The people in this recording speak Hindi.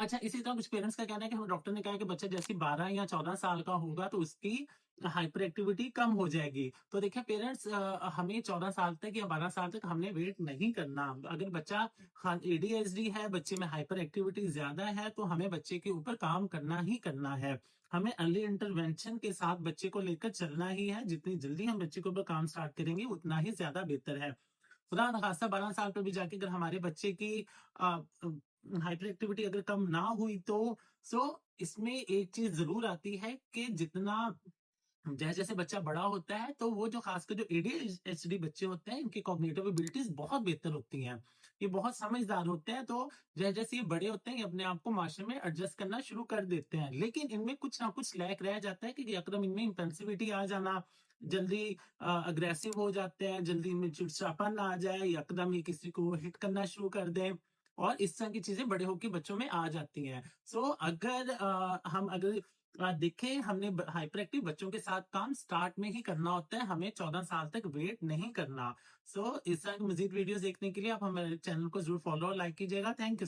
अच्छा, इसी तरह कुछ पेरेंट्स का कहना है कि हम डॉक्टर ने कहा है कि बच्चा जैसे ही 12 या 14 साल का होगा तो उसकी हाइपर एक्टिविटी कम हो जाएगी। तो देखिए पेरेंट्स हमें 14 साल तक या 12 साल तक हमने वेट नहीं करना। अगर बच्चा हाँ, एडीएचडी है, बच्चे में हाइपर एक्टिविटी ज़्यादा है, तो हमें बच्चे के ऊपर काम करना ही करना है। हमें अर्ली इंटरवेंशन के साथ बच्चे को लेकर चलना ही है। जितनी जल्दी हम बच्चे के ऊपर काम स्टार्ट करेंगे, उतना ही ज़्यादा बेहतर है। खुदा न खास्ता 12 साल पे भी जाके अगर हमारे बच्चे की हाइपर एक्टिविटी अगर कम ना हुई तो सो इसमें एक चीज़ ज़रूर आती है कि जितना जैसे-जैसे बच्चा बड़ा होता है, तो वो जो खासकर जो एडीएचडी बच्चे होते हैं, इनकी कॉग्निटिव एबिलिटीज़ बहुत बेहतर होती हैं। ये बहुत समझदार होते हैं, तो जैसे-जैसे ये बड़े होते हैं, ये अपने आप को माशरे में एडजस्ट करना शुरू कर देते हैं। लेकिन इनमें कुछ ना कुछ लैक रह जाता है कि यकदम इनमें इम्पल्सिविटी आ जाना, जल्दी अग्रेसिव हो जाते हैं, जल्दी इनमें चिड़चिड़ापन आ जाए, यकदम ये किसी को हिट करना शुरू कर दें और इस तरह की चीज़ें बड़े होके बच्चों में आ जाती हैं। सो अगर हम अगर देखिए हमने हाइपर एक्टिव बच्चों के साथ काम स्टार्ट में ही करना होता है, हमें 14 साल तक वेट नहीं करना। सो इस तरह की मज़ीद वीडियोज़ देखने के लिए आप हमारे चैनल को ज़रूर फॉलो और लाइक कीजिएगा। Thank you.